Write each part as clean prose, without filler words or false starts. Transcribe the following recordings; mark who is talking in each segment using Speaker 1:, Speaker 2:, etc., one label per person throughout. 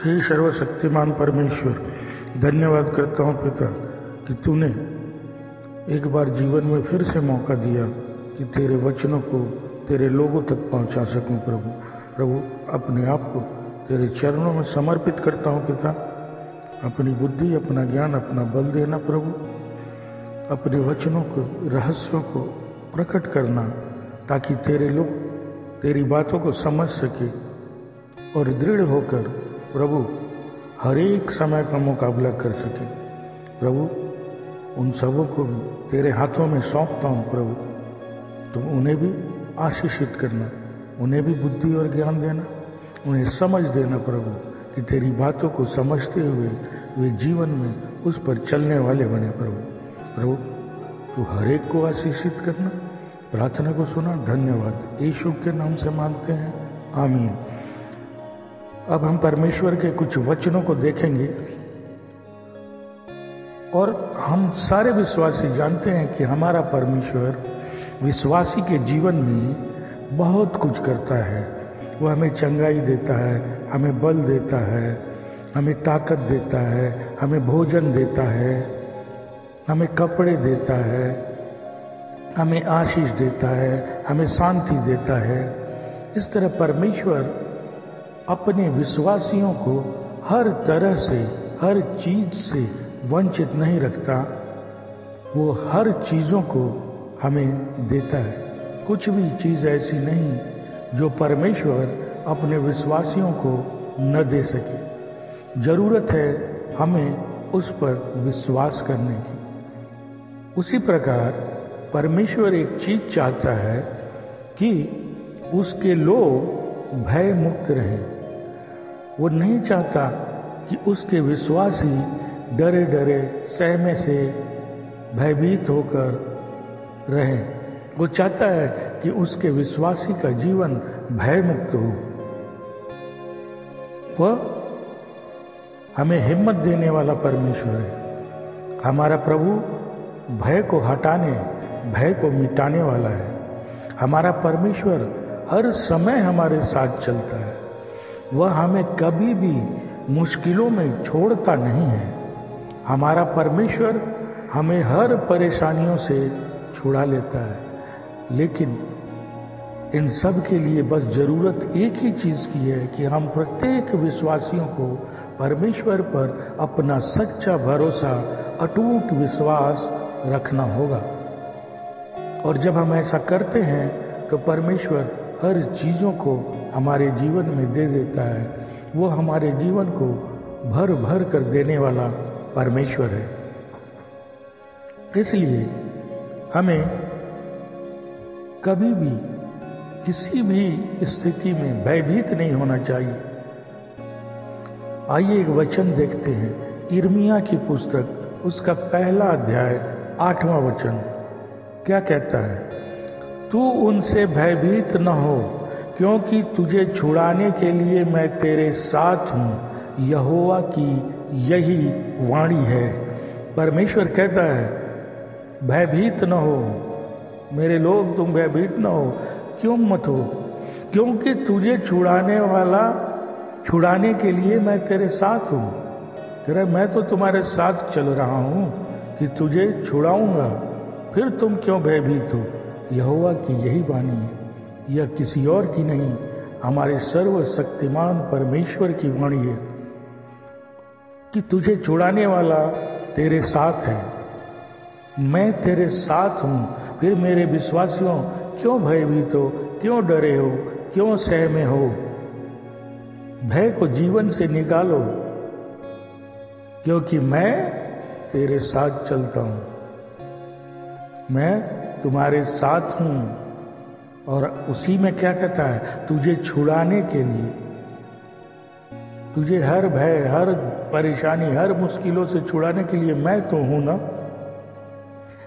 Speaker 1: हे सर्वशक्तिमान परमेश्वर, धन्यवाद करता हूँ पिता कि तूने एक बार जीवन में फिर से मौका दिया कि तेरे वचनों को तेरे लोगों तक पहुँचा सकूँ। प्रभु अपने आप को तेरे चरणों में समर्पित करता हूँ पिता। अपनी बुद्धि, अपना ज्ञान, अपना बल देना प्रभु। अपने वचनों को, रहस्यों को प्रकट करना ताकि तेरे लोग तेरी बातों को समझ सके और दृढ़ होकर प्रभु हर एक समय का मुकाबला कर सके। प्रभु उन सबों को भी तेरे हाथों में सौंपता हूँ प्रभु। तुम उन्हें भी आशीषित करना, उन्हें भी बुद्धि और ज्ञान देना, उन्हें समझ देना प्रभु कि तेरी बातों को समझते हुए वे जीवन में उस पर चलने वाले बने प्रभु। तू हर एक को आशीषित करना। प्रार्थना को सुना, धन्यवाद। यीशु के नाम से मांगते हैं, आमीन। अब हम परमेश्वर के कुछ वचनों को देखेंगे और हम सारे विश्वासी जानते हैं कि हमारा परमेश्वर विश्वासी के जीवन में बहुत कुछ करता है। वो हमें चंगाई देता है, हमें बल देता है, हमें ताकत देता है, हमें भोजन देता है, हमें कपड़े देता है, हमें आशीष देता है, हमें शांति देता है। इस तरह परमेश्वर अपने विश्वासियों को हर तरह से, हर चीज से वंचित नहीं रखता। वो हर चीजों को हमें देता है। कुछ भी चीज ऐसी नहीं जो परमेश्वर अपने विश्वासियों को न दे सके। जरूरत है हमें उस पर विश्वास करने की। उसी प्रकार परमेश्वर एक चीज चाहता है कि उसके लोग भय मुक्त रहें। वो नहीं चाहता कि उसके विश्वासी डरे डरे, सहमे से, भयभीत होकर रहें। वो चाहता है कि उसके विश्वासी का जीवन भय मुक्त हो। वह हमें हिम्मत देने वाला परमेश्वर है। हमारा प्रभु भय को हटाने, भय को मिटाने वाला है। हमारा परमेश्वर हर समय हमारे साथ चलता है। वह हमें कभी भी मुश्किलों में छोड़ता नहीं है। हमारा परमेश्वर हमें हर परेशानियों से छुड़ा लेता है। लेकिन इन सब के लिए बस जरूरत एक ही चीज की है कि हम प्रत्येक विश्वासियों को परमेश्वर पर अपना सच्चा भरोसा, अटूट विश्वास रखना होगा। और जब हम ऐसा करते हैं तो परमेश्वर हर चीजों को हमारे जीवन में दे देता है। वो हमारे जीवन को भर भर कर देने वाला परमेश्वर है। इसलिए हमें कभी भी किसी भी स्थिति में भयभीत नहीं होना चाहिए। आइए एक वचन देखते हैं, यिर्मयाह की पुस्तक, उसका पहला अध्याय 8वां वचन क्या कहता है? तू उनसे भयभीत न हो, क्योंकि तुझे छुड़ाने के लिए मैं तेरे साथ हूं। यहोवा की यही वाणी है। परमेश्वर कहता है भयभीत न हो मेरे लोग, तुम भयभीत न हो। क्यों मत हो? क्योंकि तुझे छुड़ाने के लिए मैं तेरे साथ हूं। कह रहा मैं तो तुम्हारे साथ चल रहा हूं कि तुझे छुड़ाऊंगा, फिर तुम क्यों भयभीत हो? यहोवा की यही वाणी है, यह किसी और की नहीं, हमारे सर्वशक्तिमान परमेश्वर की वाणी है कि तुझे छुड़ाने वाला तेरे साथ है। मैं तेरे साथ हूं। फिर मेरे विश्वासियों, क्यों भयभीत हो, क्यों डरे हो, क्यों सहमे हो? भय को जीवन से निकालो, क्योंकि मैं तेरे साथ चलता हूं। मैं तुम्हारे साथ हूं। और उसी में क्या कहता है? तुझे छुड़ाने के लिए, तुझे हर भय, हर परेशानी, हर मुश्किलों से छुड़ाने के लिए मैं तो हूं ना।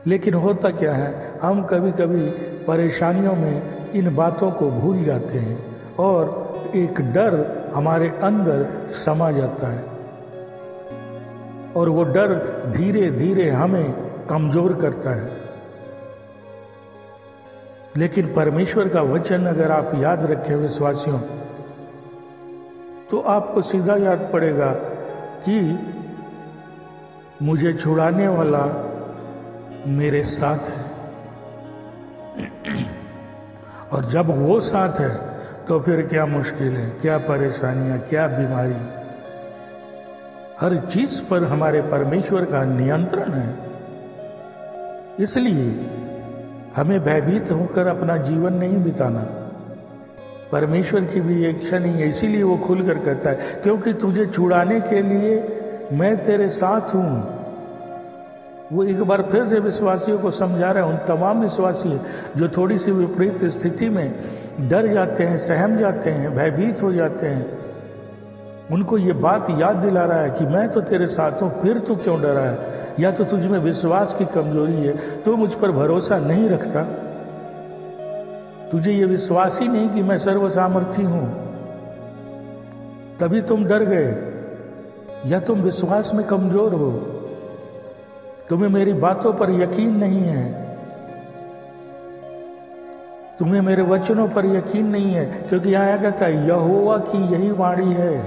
Speaker 1: लेकिन होता क्या है, हम कभी कभी परेशानियों में इन बातों को भूल जाते हैं और एक डर हमारे अंदर समा जाता है और वो डर धीरे धीरे हमें कमजोर करता है। लेकिन परमेश्वर का वचन अगर आप याद रखें विश्वासियों, तो आपको सीधा याद पड़ेगा कि मुझे छुड़ाने वाला मेरे साथ है। और जब वो साथ है तो फिर क्या मुश्किल है, क्या परेशानियां, क्या बीमारी। हर चीज पर हमारे परमेश्वर का नियंत्रण है। इसलिए हमें भयभीत होकर अपना जीवन नहीं बिताना। परमेश्वर की भी एक इच्छा नहीं है, इसीलिए वो खुलकर कहता है, क्योंकि तुझे छुड़ाने के लिए मैं तेरे साथ हूं। वो एक बार फिर से विश्वासियों को समझा रहा है, उन तमाम विश्वासी जो थोड़ी सी विपरीत स्थिति में डर जाते हैं, सहम जाते हैं, भयभीत हो जाते हैं, उनको ये बात याद दिला रहा है कि मैं तो तेरे साथ हूं, फिर तू क्यों डरा है? या तो तुझ में विश्वास की कमजोरी है, तो मुझ पर भरोसा नहीं रखता, तुझे ये विश्वास ही नहीं कि मैं सर्वसामर्थी हूं, तभी तुम डर गए। या तुम विश्वास में कमजोर हो, तुम्हें मेरी बातों पर यकीन नहीं है, तुम्हें मेरे वचनों पर यकीन नहीं है। क्योंकि यहां कहता है यहोवा की यही वाणी है,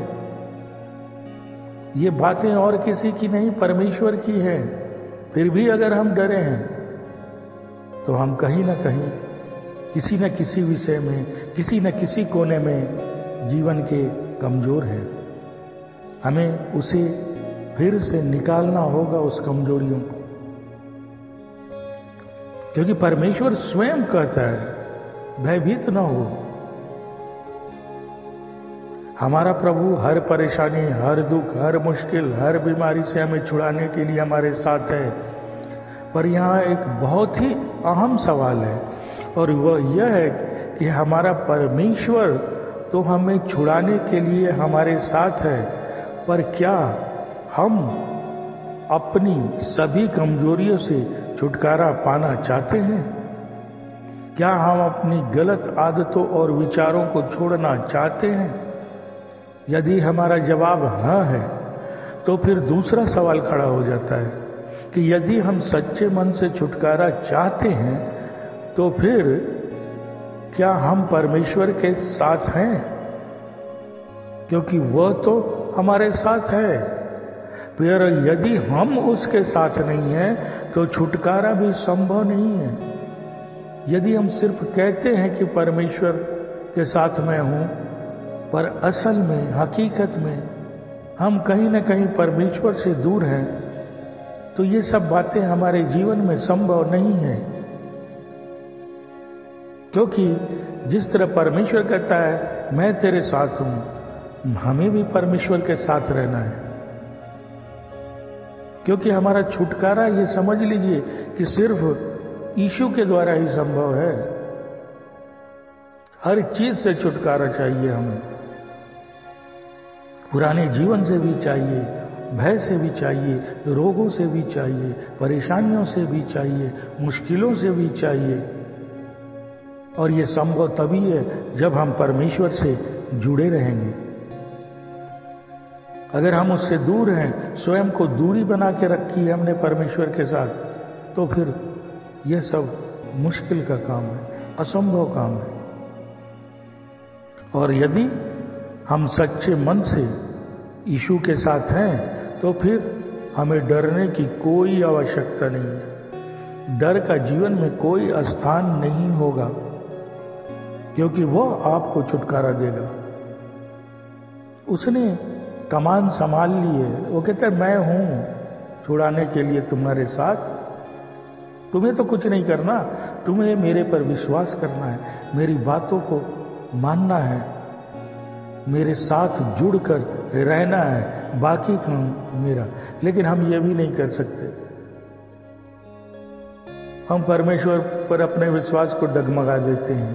Speaker 1: ये बातें और किसी की नहीं, परमेश्वर की है। फिर भी अगर हम डरे हैं तो हम कहीं ना कहीं किसी न किसी विषय में, किसी न किसी कोने में जीवन के कमजोर हैं। हमें उसे फिर से निकालना होगा, उस कमजोरियों को। क्योंकि परमेश्वर स्वयं कहता है भयभीत न हो। हमारा प्रभु हर परेशानी, हर दुख, हर मुश्किल, हर बीमारी से हमें छुड़ाने के लिए हमारे साथ है। पर यहां एक बहुत ही अहम सवाल है, और वह यह है कि हमारा परमेश्वर तो हमें छुड़ाने के लिए हमारे साथ है, पर क्या हम अपनी सभी कमजोरियों से छुटकारा पाना चाहते हैं? क्या हम अपनी गलत आदतों और विचारों को छोड़ना चाहते हैं? यदि हमारा जवाब हाँ है, तो फिर दूसरा सवाल खड़ा हो जाता है कि यदि हम सच्चे मन से छुटकारा चाहते हैं, तो फिर क्या हम परमेश्वर के साथ हैं? क्योंकि वह तो हमारे साथ है। फिर यदि हम उसके साथ नहीं हैं, तो छुटकारा भी संभव नहीं है। यदि हम सिर्फ कहते हैं कि परमेश्वर के साथ मैं हूं, पर असल में, हकीकत में हम कहीं ना कहीं परमेश्वर से दूर हैं, तो ये सब बातें हमारे जीवन में संभव नहीं है। क्योंकि जिस तरह परमेश्वर कहता है मैं तेरे साथ हूं, हमें भी परमेश्वर के साथ रहना है। क्योंकि हमारा छुटकारा, ये समझ लीजिए कि सिर्फ यीशु के द्वारा ही संभव है। हर चीज से छुटकारा चाहिए हमें, पुराने जीवन से भी चाहिए, भय से भी चाहिए, रोगों से भी चाहिए, परेशानियों से भी चाहिए, मुश्किलों से भी चाहिए। और ये संभव तभी है जब हम परमेश्वर से जुड़े रहेंगे। अगर हम उससे दूर हैं, स्वयं को दूरी बना के रखी है हमने परमेश्वर के साथ, तो फिर यह सब मुश्किल का काम है, असंभव काम है। और यदि हम सच्चे मन से यीशु के साथ हैं, तो फिर हमें डरने की कोई आवश्यकता नहीं है। डर का जीवन में कोई स्थान नहीं होगा, क्योंकि वह आपको छुटकारा देगा। उसने कमान संभाल ली है। वो कहता है मैं हूं छुड़ाने के लिए तुम्हारे साथ, तुम्हें तो कुछ नहीं करना, तुम्हें मेरे पर विश्वास करना है, मेरी बातों को मानना है, मेरे साथ जुड़कर रहना है, बाकी काम मेरा। लेकिन हम ये भी नहीं कर सकते। हम परमेश्वर पर अपने विश्वास को डगमगा देते हैं,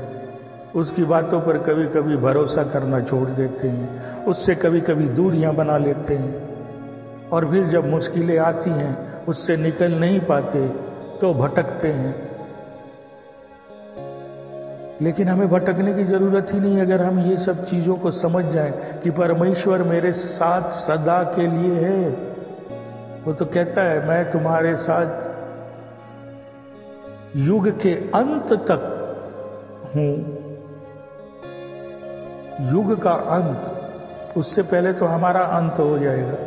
Speaker 1: उसकी बातों पर कभी कभी भरोसा करना छोड़ देते हैं, उससे कभी कभी दूरियां बना लेते हैं, और फिर जब मुश्किलें आती हैं, उससे निकल नहीं पाते तो भटकते हैं। लेकिन हमें भटकने की जरूरत ही नहीं, अगर हम ये सब चीजों को समझ जाएं कि परमेश्वर मेरे साथ सदा के लिए है। वो तो कहता है मैं तुम्हारे साथ युग के अंत तक हूं। युग का अंत, उससे पहले तो हमारा अंत हो जाएगा।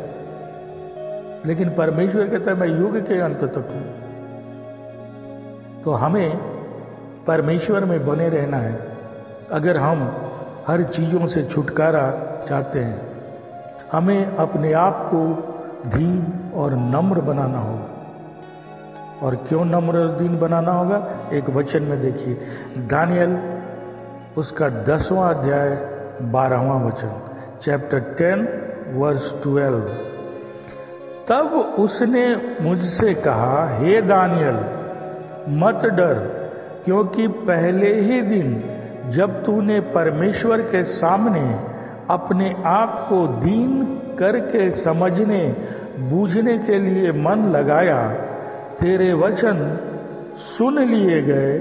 Speaker 1: लेकिन परमेश्वर कहता है मैं युग के अंत तक हूं। तो हमें परमेश्वर में बने रहना है। अगर हम हर चीजों से छुटकारा चाहते हैं, हमें अपने आप को दीन और नम्र बनाना होगा। और क्यों नम्र और दीन बनाना होगा? एक वचन में देखिए, दानियल उसका 10वां अध्याय 12वां वचन, चैप्टर 10 वर्स 12। तब उसने मुझसे कहा, हे दानियल मत डर, क्योंकि पहले ही दिन जब तूने परमेश्वर के सामने अपने आप को दीन करके समझने बूझने के लिए मन लगाया, तेरे वचन सुन लिए गए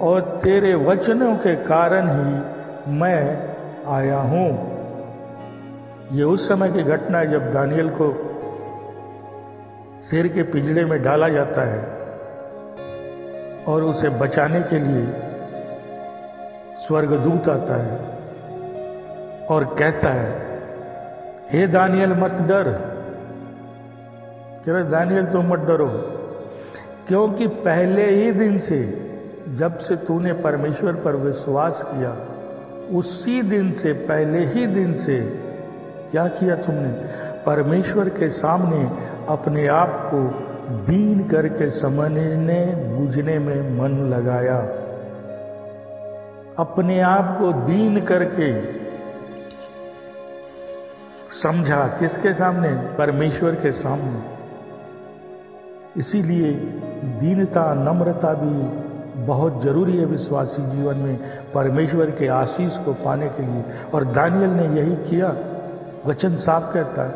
Speaker 1: और तेरे वचनों के कारण ही मैं आया हूं। ये उस समय की घटना है जब दानियल को शेर के पिंजरे में डाला जाता है और उसे बचाने के लिए स्वर्गदूत आता है और कहता है, हे दानियल मत डर। कह रहे दानियल तुम मत डरो, क्योंकि पहले ही दिन से जब से तूने परमेश्वर पर विश्वास किया, उसी दिन से, पहले ही दिन से क्या किया तुमने? परमेश्वर के सामने अपने आप को दीन करके समझने बूझने में मन लगाया। अपने आप को दीन करके समझा, किसके सामने? परमेश्वर के सामने। इसीलिए दीनता, नम्रता भी बहुत जरूरी है विश्वासी जीवन में, परमेश्वर के आशीष को पाने के लिए। और दानियल ने यही किया, वचन साफ कहता है।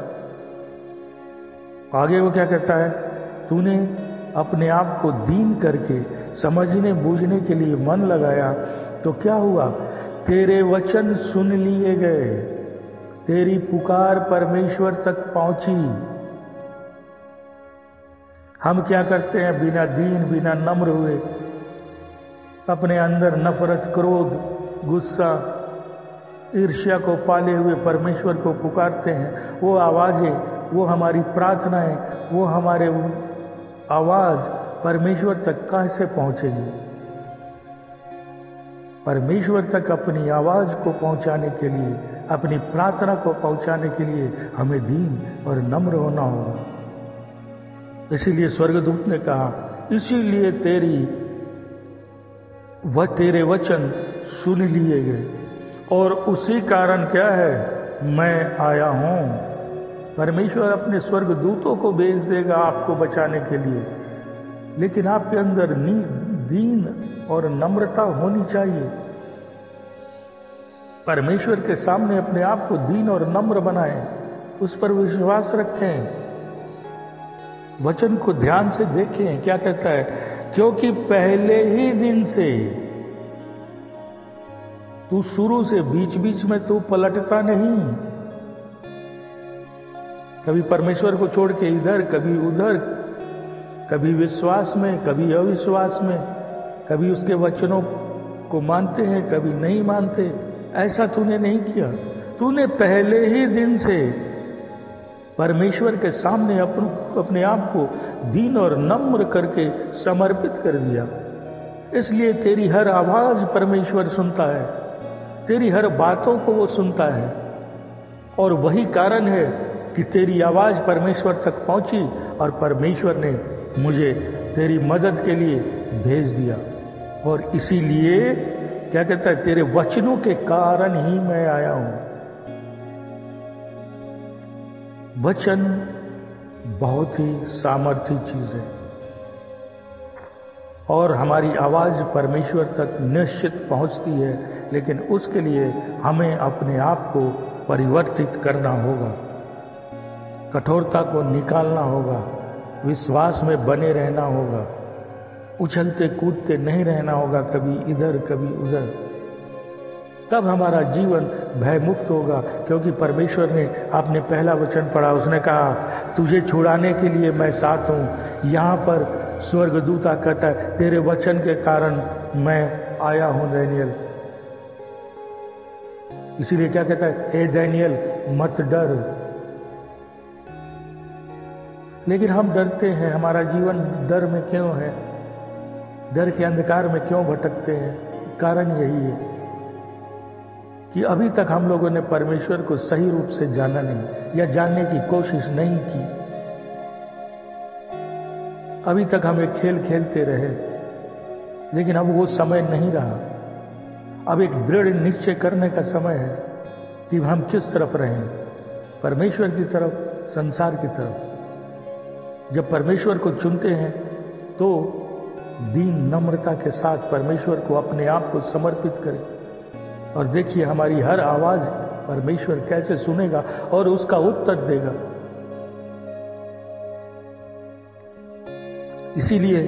Speaker 1: आगे वो क्या कहता है? तूने अपने आप को दीन करके समझने बूझने के लिए मन लगाया, तो क्या हुआ? तेरे वचन सुन लिए गए, तेरी पुकार परमेश्वर तक पहुंची। हम क्या करते हैं? बिना दीन, बिना नम्र हुए अपने अंदर नफरत, क्रोध, गुस्सा, ईर्ष्या को पाले हुए परमेश्वर को पुकारते हैं। वो आवाजें, वो हमारी प्रार्थनाएं, वो हमारे आवाज परमेश्वर तक कैसे पहुंचेगी? परमेश्वर तक अपनी आवाज को पहुंचाने के लिए, अपनी प्रार्थना को पहुंचाने के लिए हमें दीन और नम्र होना होगा। इसीलिए स्वर्गदूत ने कहा, इसीलिए तेरे वचन सुन लिए गए और उसी कारण क्या है? मैं आया हूं। परमेश्वर अपने स्वर्गदूतों को भेज देगा आपको बचाने के लिए, लेकिन आपके अंदर दीन और नम्रता होनी चाहिए। परमेश्वर के सामने अपने आप को दीन और नम्र बनाएं, उस पर विश्वास रखें। वचन को ध्यान से देखें, क्या कहता है? क्योंकि पहले ही दिन से, तू शुरू से बीच बीच में तू पलटता नहीं, कभी परमेश्वर को छोड़ के इधर, कभी उधर, कभी विश्वास में, कभी अविश्वास में, कभी उसके वचनों को मानते हैं, कभी नहीं मानते। ऐसा तूने नहीं किया। तूने पहले ही दिन से परमेश्वर के सामने अपने आप को दीन और नम्र करके समर्पित कर दिया। इसलिए तेरी हर आवाज परमेश्वर सुनता है, तेरी हर बातों को वो सुनता है। और वही कारण है कि तेरी आवाज परमेश्वर तक पहुंची और परमेश्वर ने मुझे तेरी मदद के लिए भेज दिया। और इसीलिए क्या कहता है? तेरे वचनों के कारण ही मैं आया हूं। वचन बहुत ही सामर्थी चीज है और हमारी आवाज परमेश्वर तक निश्चित पहुंचती है, लेकिन उसके लिए हमें अपने आप को परिवर्तित करना होगा, कठोरता को निकालना होगा, विश्वास में बने रहना होगा, उछलते कूदते नहीं रहना होगा, कभी इधर कभी उधर। तब हमारा जीवन भयमुक्त होगा, क्योंकि परमेश्वर ने आपने पहला वचन पढ़ा, उसने कहा तुझे छुड़ाने के लिए मैं साथ हूं। यहां पर स्वर्गदूता कहता है तेरे वचन के कारण मैं आया हूं दानियल। इसीलिए क्या कहता है? हे दानियल मत डर। लेकिन हम डरते हैं, हमारा जीवन डर में क्यों है, डर के अंधकार में क्यों भटकते हैं? कारण यही है कि अभी तक हम लोगों ने परमेश्वर को सही रूप से जाना नहीं या जानने की कोशिश नहीं की। अभी तक हम एक खेल खेलते रहे, लेकिन अब वो समय नहीं रहा। अब एक दृढ़ निश्चय करने का समय है कि हम किस तरफ रहें, परमेश्वर की तरफ, संसार की तरफ। जब परमेश्वर को चुनते हैं तो दीन नम्रता के साथ परमेश्वर को अपने आप को समर्पित करें, और देखिए हमारी हर आवाज परमेश्वर कैसे सुनेगा और उसका उत्तर देगा। इसीलिए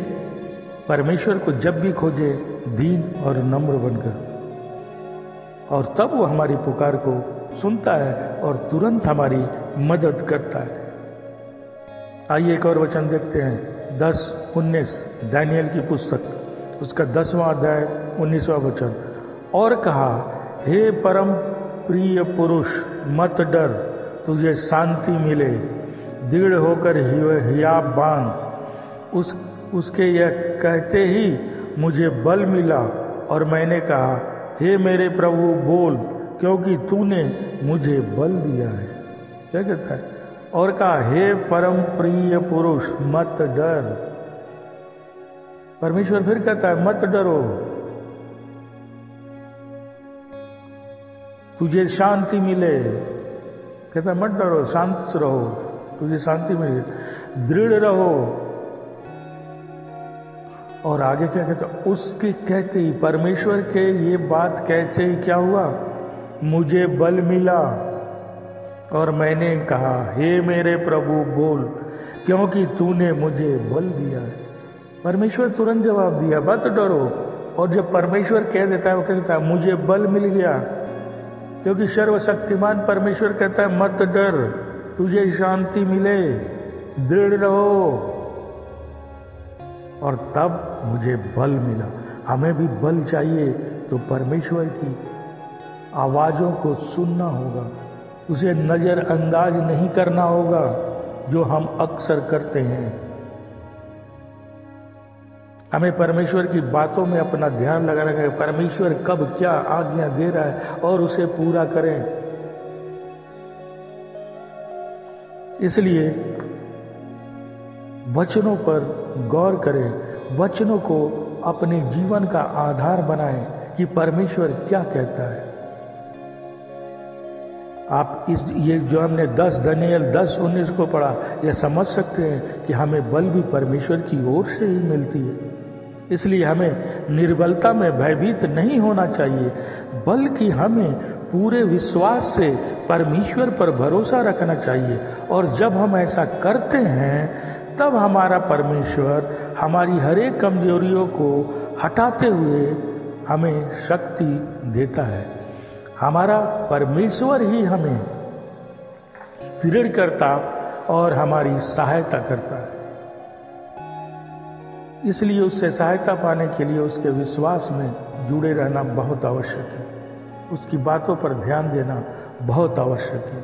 Speaker 1: परमेश्वर को जब भी खोजे दीन और नम्र बनकर, और तब वो हमारी पुकार को सुनता है और तुरंत हमारी मदद करता है। आइए एक और वचन देखते हैं, 10-19 दानियल की पुस्तक, उसका 10वां अध्याय 19वां वचन। और कहा, हे परम प्रिय पुरुष, मत डर, तुझे शांति मिले, दृढ़ होकर हियाब बांध। उसके यह कहते ही मुझे बल मिला और मैंने कहा, हे मेरे प्रभु बोल, क्योंकि तूने मुझे बल दिया है। क्या कहता है? और कहा, हे परम प्रिय पुरुष, मत डर। परमेश्वर फिर कहता है, मत डरो, तुझे शांति मिले। कहता है, मत डरो, शांत रहो, तुझे शांति मिले, दृढ़ रहो। और आगे क्या कहता है? उसके कहते ही, परमेश्वर के ये बात कहते ही क्या हुआ? मुझे बल मिला और मैंने कहा, हे मेरे प्रभु बोल, क्योंकि तूने मुझे बल दिया है। परमेश्वर तुरंत जवाब दिया, मत डरो। और जब परमेश्वर कह देता है, वो कहता है, मुझे बल मिल गया, क्योंकि सर्वशक्तिमान परमेश्वर कहता है, मत डर, तुझे शांति मिले, दृढ़ रहो। और तब मुझे बल मिला। हमें भी बल चाहिए तो परमेश्वर की आवाजों को सुनना होगा, उसे नजरअंदाज नहीं करना होगा, जो हम अक्सर करते हैं। हमें परमेश्वर की बातों में अपना ध्यान लगाना है, परमेश्वर कब क्या आज्ञा दे रहा है और उसे पूरा करें। इसलिए वचनों पर गौर करें, वचनों को अपने जीवन का आधार बनाएं कि परमेश्वर क्या कहता है। आप ये जो हमने दानियल 10-19 को पढ़ा, यह समझ सकते हैं कि हमें बल भी परमेश्वर की ओर से ही मिलती है। इसलिए हमें निर्बलता में भयभीत नहीं होना चाहिए, बल्कि हमें पूरे विश्वास से परमेश्वर पर भरोसा रखना चाहिए। और जब हम ऐसा करते हैं, तब हमारा परमेश्वर हमारी हर एक कमजोरियों को हटाते हुए हमें शक्ति देता है। हमारा परमेश्वर ही हमें दृढ़ करता और हमारी सहायता करता है। इसलिए उससे सहायता पाने के लिए उसके विश्वास में जुड़े रहना बहुत आवश्यक है, उसकी बातों पर ध्यान देना बहुत आवश्यक है।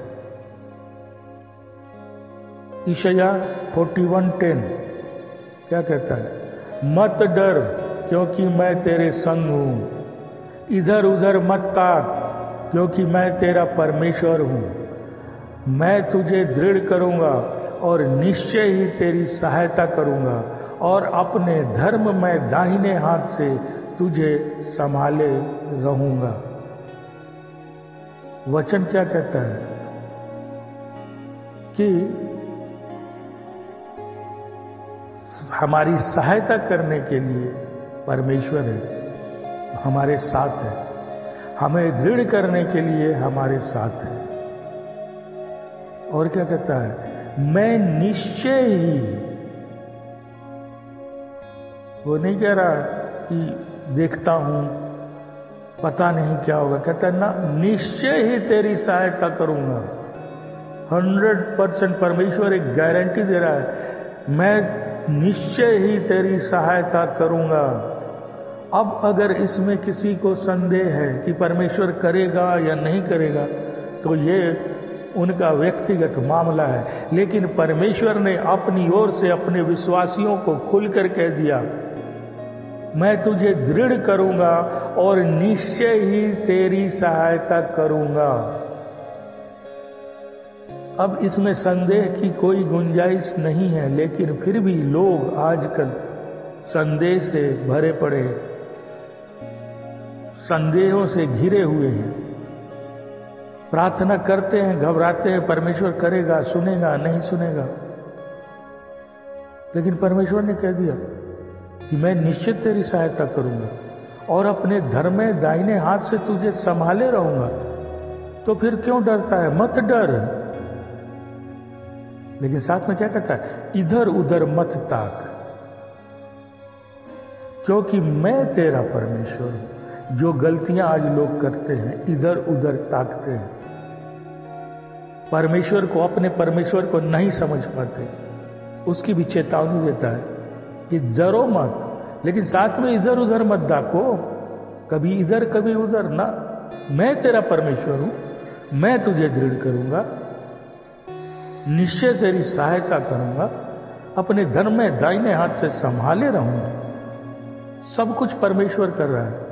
Speaker 1: यशायाह 41:10 क्या कहता है? मत डर, क्योंकि मैं तेरे संग हूं, इधर उधर मत ताक, क्योंकि मैं तेरा परमेश्वर हूं। मैं तुझे दृढ़ करूंगा और निश्चय ही तेरी सहायता करूंगा, और अपने धर्म में दाहिने हाथ से तुझे संभाले रहूंगा। वचन क्या कहता है कि हमारी सहायता करने के लिए परमेश्वर है, हमारे साथ है, हमें दृढ़ करने के लिए हमारे साथ है। और क्या कहता है? मैं निश्चय ही, वो नहीं कह रहा कि देखता हूं, पता नहीं क्या होगा, कहता है ना, निश्चय ही तेरी सहायता करूंगा। 100% परमेश्वर एक गारंटी दे रहा है, मैं निश्चय ही तेरी सहायता करूंगा। अब अगर इसमें किसी को संदेह है कि परमेश्वर करेगा या नहीं करेगा, तो ये उनका व्यक्तिगत मामला है। लेकिन परमेश्वर ने अपनी ओर से अपने विश्वासियों को खुलकर कह दिया, मैं तुझे दृढ़ करूंगा और निश्चय ही तेरी सहायता करूंगा। अब इसमें संदेह की कोई गुंजाइश नहीं है, लेकिन फिर भी लोग आजकल संदेह से भरे पड़े, संदेहों से घिरे हुए हैं। प्रार्थना करते हैं, घबराते हैं, परमेश्वर करेगा, सुनेगा, नहीं सुनेगा। लेकिन परमेश्वर ने कह दिया कि मैं निश्चित तेरी सहायता करूंगा और अपने धर्म में दाहिने हाथ से तुझे संभाले रहूंगा। तो फिर क्यों डरता है? मत डर। लेकिन साथ में क्या कहता है? इधर उधर मत ताक, क्योंकि मैं तेरा परमेश्वर हूं। जो गलतियां आज लोग करते हैं, इधर उधर ताकते हैं, परमेश्वर को, अपने परमेश्वर को नहीं समझ पाते, उसकी भी चेतावनी देता है कि डरो मत, लेकिन साथ में इधर उधर मत ताको, कभी इधर कभी उधर ना। मैं तेरा परमेश्वर हूं, मैं तुझे दृढ़ करूंगा, निश्चय तेरी सहायता करूंगा, अपने धर्म में दाहिने हाथ से संभाले रहूंगा। सब कुछ परमेश्वर कर रहा है,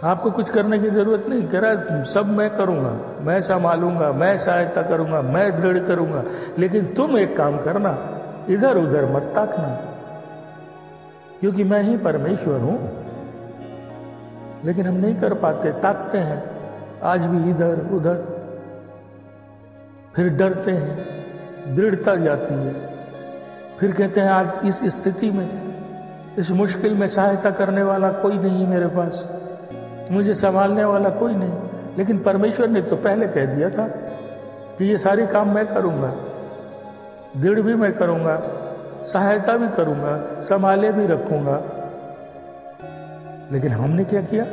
Speaker 1: आपको कुछ करने की जरूरत नहीं। कह रहा है सब मैं करूंगा, मैं संभालूंगा, मैं सहायता करूंगा, मैं दृढ़ करूंगा। लेकिन तुम एक काम करना, इधर उधर मत ताकना, क्योंकि मैं ही परमेश्वर हूं। लेकिन हम नहीं कर पाते, ताकते हैं आज भी इधर उधर, फिर डरते हैं, दृढ़ता जाती है, फिर कहते हैं आज इस स्थिति में, इस मुश्किल में सहायता करने वाला कोई नहीं मेरे पास, मुझे संभालने वाला कोई नहीं। लेकिन परमेश्वर ने तो पहले कह दिया था कि ये सारे काम मैं करूंगा, दृढ़ भी मैं करूंगा, सहायता भी करूंगा, संभाले भी रखूंगा। लेकिन हमने क्या किया?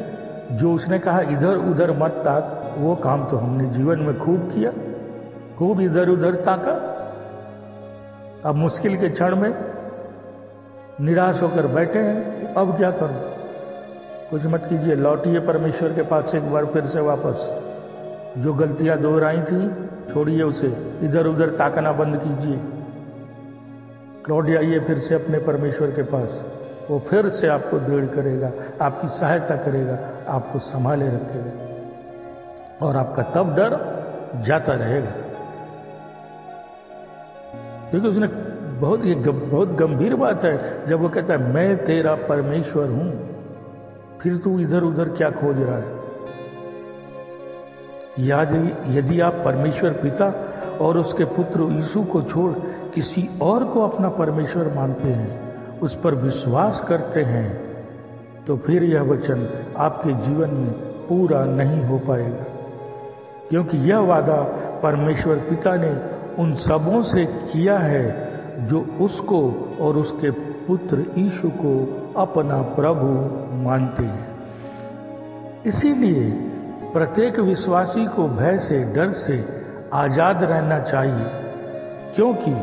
Speaker 1: जो उसने कहा इधर उधर मत ताक, वो काम तो हमने जीवन में खूब किया, खूब इधर उधर ताका। अब मुश्किल के क्षण में निराश होकर बैठे हैं, अब क्या करूं? कुछ मत कीजिए, लौटिए परमेश्वर के पास एक बार फिर से वापस। जो गलतियां दोहराई थी छोड़िए उसे, इधर उधर ताकना बंद कीजिए, लौट जाइए फिर से अपने परमेश्वर के पास। वो फिर से आपको दृढ़ करेगा, आपकी सहायता करेगा, आपको संभाले रखेगा और आपका तब डर जाता रहेगा। क्योंकि उसने बहुत गंभीर बात है जब वो कहता है मैं तेरा परमेश्वर हूं, फिर तू इधर उधर क्या खोज रहा है? यदि आप परमेश्वर पिता और उसके पुत्र यीशु को छोड़ किसी और को अपना परमेश्वर मानते हैं, उस पर विश्वास करते हैं, तो फिर यह वचन आपके जीवन में पूरा नहीं हो पाएगा। क्योंकि यह वादा परमेश्वर पिता ने उन सबों से किया है जो उसको और उसके पुत्र यीशु को अपना प्रभु मानते हैं। इसीलिए प्रत्येक विश्वासी को भय से, डर से आजाद रहना चाहिए, क्योंकि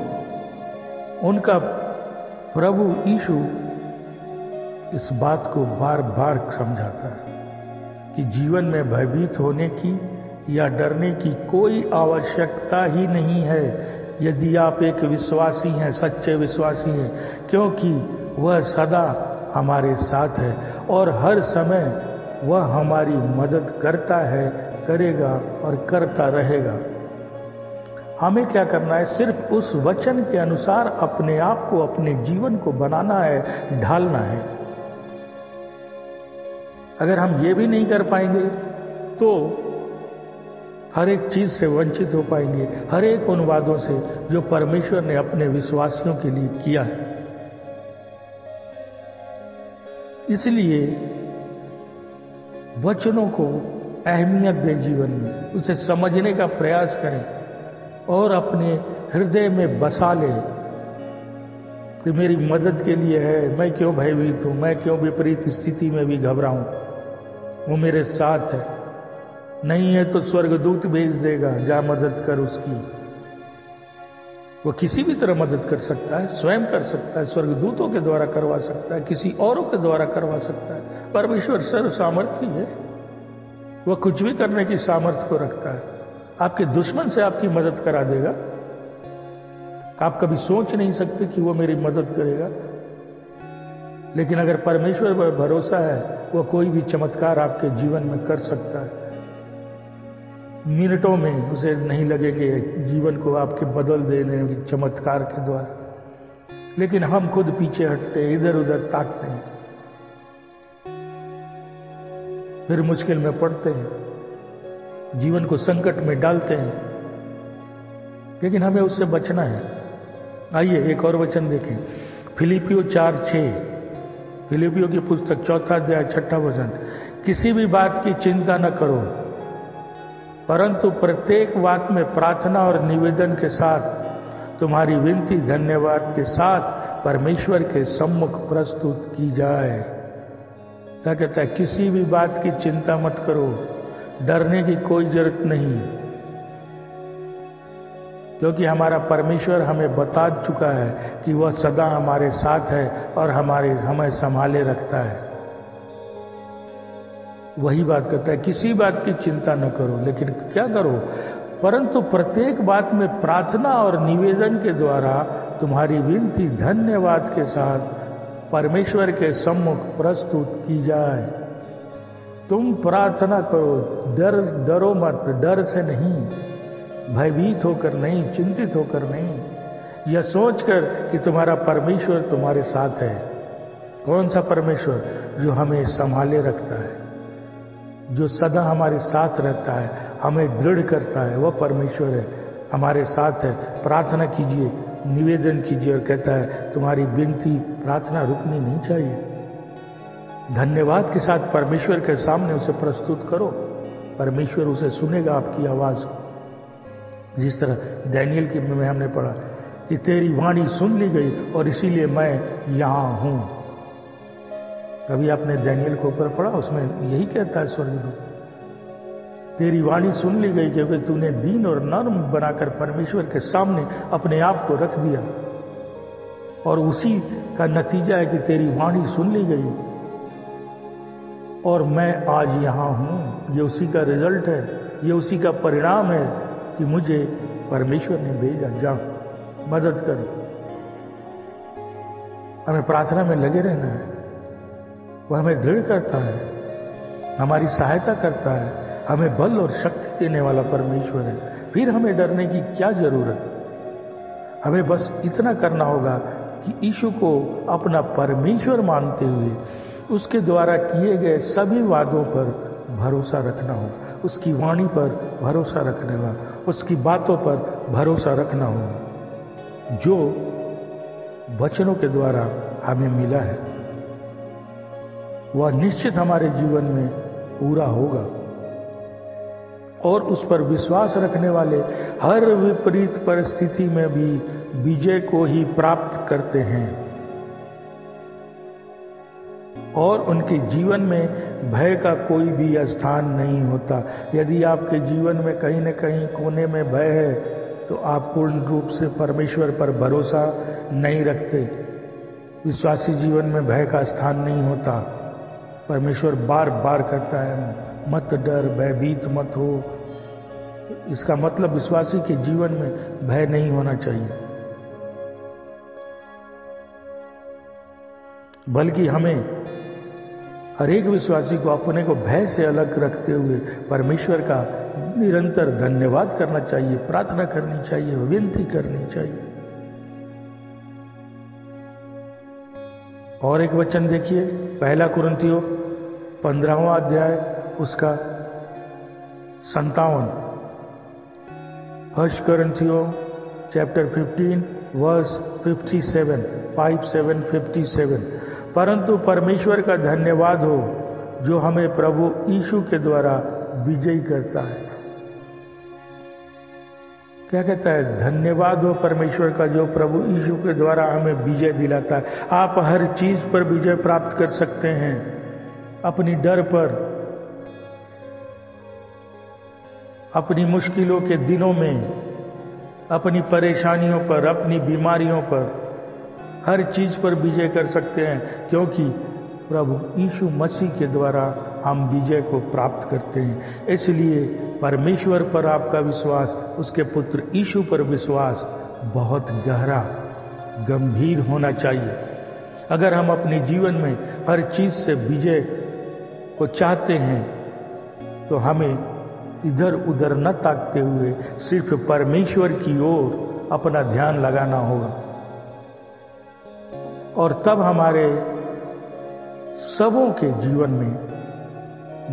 Speaker 1: उनका प्रभु यीशु इस बात को बार बार समझाता है कि जीवन में भयभीत होने की या डरने की कोई आवश्यकता ही नहीं है यदि आप एक विश्वासी हैं, सच्चे विश्वासी हैं, क्योंकि वह सदा हमारे साथ है और हर समय वह हमारी मदद करता है, करेगा और करता रहेगा। हमें क्या करना है? सिर्फ उस वचन के अनुसार अपने आप को, अपने जीवन को बनाना है, ढालना है। अगर हम ये भी नहीं कर पाएंगे तो हर एक चीज से वंचित हो पाएंगे, हर एक उन वादों से जो परमेश्वर ने अपने विश्वासियों के लिए किया है। इसलिए वचनों को अहमियत दें, जीवन में उसे समझने का प्रयास करें और अपने हृदय में बसा लें कि मेरी मदद के लिए है, मैं क्यों भयभीत हूं, मैं क्यों विपरीत स्थिति में भी घबराऊं, वो मेरे साथ है। नहीं है तो स्वर्गदूत भेज देगा, जा मदद कर उसकी। वो किसी भी तरह मदद कर सकता है, स्वयं कर सकता है, स्वर्गदूतों के द्वारा करवा सकता है, किसी औरों के द्वारा करवा सकता है। परमेश्वर सर्व सामर्थी है, वह कुछ भी करने की सामर्थ्य को रखता है। आपके दुश्मन से आपकी मदद करा देगा। आप कभी सोच नहीं सकते कि वो मेरी मदद करेगा, लेकिन अगर परमेश्वर पर भरोसा है, वो कोई भी चमत्कार आपके जीवन में कर सकता है। मिनटों में उसे नहीं लगेंगे जीवन को आपके बदल देने के चमत्कार के द्वारा, लेकिन हम खुद पीछे हटते, इधर उधर ताकते हैं, फिर मुश्किल में पड़ते हैं, जीवन को संकट में डालते हैं, लेकिन हमें उससे बचना है। आइए एक और वचन देखें, फिलिपियो 4:6, फिलिपियो की पुस्तक 4 अध्याय 6 वचन। किसी भी बात की चिंता न करो, परंतु प्रत्येक बात में प्रार्थना और निवेदन के साथ तुम्हारी विनती धन्यवाद के साथ परमेश्वर के सम्मुख प्रस्तुत की जाए। क्या कहता है? किसी भी बात की चिंता मत करो, डरने की कोई जरूरत नहीं, क्योंकि हमारा परमेश्वर हमें बता चुका है कि वह सदा हमारे साथ है और हमें संभाले रखता है। वही बात करता है, किसी बात की चिंता न करो, लेकिन क्या करो? परंतु प्रत्येक बात में प्रार्थना और निवेदन के द्वारा तुम्हारी विनती धन्यवाद के साथ परमेश्वर के सम्मुख प्रस्तुत की जाए। तुम प्रार्थना करो, डरो मत, डर से नहीं, भयभीत होकर नहीं, चिंतित होकर नहीं, यह सोचकर कि तुम्हारा परमेश्वर तुम्हारे साथ है। कौन सा परमेश्वर? जो हमें संभाले रखता है, जो सदा हमारे साथ रहता है, हमें दृढ़ करता है, वह परमेश्वर है, हमारे साथ है। प्रार्थना कीजिए, निवेदन कीजिए, और कहता है तुम्हारी विनती प्रार्थना रुकनी नहीं चाहिए। धन्यवाद के साथ परमेश्वर के सामने उसे प्रस्तुत करो, परमेश्वर उसे सुनेगा आपकी आवाज को। जिस तरह दानिएल के में हमने पढ़ा कि तेरी वाणी सुन ली गई और इसीलिए मैं यहां हूं। कभी आपने दानिएल को ऊपर पढ़ा? उसमें यही कहता है स्वर्गदूत, तेरी वाणी सुन ली गई क्योंकि तूने दीन और नर्म बनाकर परमेश्वर के सामने अपने आप को रख दिया, और उसी का नतीजा है कि तेरी वाणी सुन ली गई और मैं आज यहां हूं। ये उसी का रिजल्ट है, ये उसी का परिणाम है कि मुझे परमेश्वर ने भेजा। जा मदद कर। हमें प्रार्थना में लगे रहना है, वह हमें दृढ़ करता है, हमारी सहायता करता है, हमें बल और शक्ति देने वाला परमेश्वर है। फिर हमें डरने की क्या जरूरत? हमें बस इतना करना होगा कि यीशु को अपना परमेश्वर मानते हुए उसके द्वारा किए गए सभी वादों पर भरोसा रखना होगा, उसकी वाणी पर भरोसा रखने होगा, उसकी बातों पर भरोसा रखना होगा। जो वचनों के द्वारा हमें मिला है वह निश्चित हमारे जीवन में पूरा होगा, और उस पर विश्वास रखने वाले हर विपरीत परिस्थिति में भी विजय को ही प्राप्त करते हैं, और उनके जीवन में भय का कोई भी स्थान नहीं होता। यदि आपके जीवन में कहीं न कहीं कोने में भय है तो आप पूर्ण रूप से परमेश्वर पर भरोसा नहीं रखते। विश्वासी जीवन में भय का स्थान नहीं होता। परमेश्वर बार बार कहता है मत डर, भयभीत मत हो। इसका मतलब विश्वासी के जीवन में भय नहीं होना चाहिए, बल्कि हमें हर एक विश्वासी को अपने को भय से अलग रखते हुए परमेश्वर का निरंतर धन्यवाद करना चाहिए, प्रार्थना करनी चाहिए, विनती करनी चाहिए। और एक वचन देखिए, 1 कुरिन्थियों 15वां अध्याय उसका 57। 1 कुरिन्थियों चैप्टर 15 वर्स 57, 57। परंतु परमेश्वर का धन्यवाद हो जो हमें प्रभु यीशु के द्वारा विजयी करता है। क्या कहता है? धन्यवाद हो परमेश्वर का जो प्रभु यीशु के द्वारा हमें विजय दिलाता है। आप हर चीज पर विजय प्राप्त कर सकते हैं, अपनी डर पर, अपनी मुश्किलों के दिनों में, अपनी परेशानियों पर, अपनी बीमारियों पर, हर चीज पर विजय कर सकते हैं, क्योंकि प्रभु यीशु मसीह के द्वारा हम विजय को प्राप्त करते हैं। इसलिए परमेश्वर पर आपका विश्वास, उसके पुत्र यीशु पर विश्वास बहुत गहरा, गंभीर होना चाहिए। अगर हम अपने जीवन में हर चीज से विजय को चाहते हैं तो हमें इधर उधर न ताकते हुए सिर्फ परमेश्वर की ओर अपना ध्यान लगाना होगा, और तब हमारे सबों के जीवन में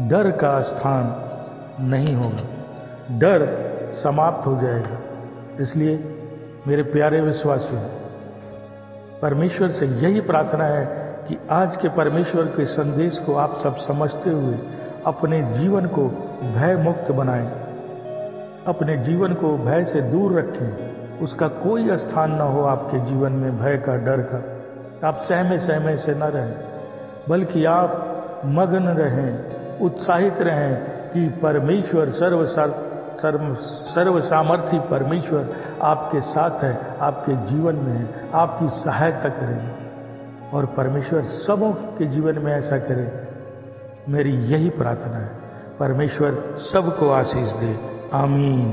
Speaker 1: डर का स्थान नहीं होगा, डर समाप्त हो जाएगा। इसलिए मेरे प्यारे विश्वासियों, परमेश्वर से यही प्रार्थना है कि आज के परमेश्वर के संदेश को आप सब समझते हुए अपने जीवन को भय मुक्त बनाएं, अपने जीवन को भय से दूर रखें, उसका कोई स्थान न हो आपके जीवन में भय का, डर का। आप सहमे सहमे से न रहें, बल्कि आप मग्न रहें, उत्साहित रहें कि परमेश्वर सर्व सामर्थी परमेश्वर आपके साथ है, आपके जीवन में है, आपकी सहायता करें, और परमेश्वर सबों के जीवन में ऐसा करे। मेरी यही प्रार्थना है। परमेश्वर सबको आशीष दे। आमीन।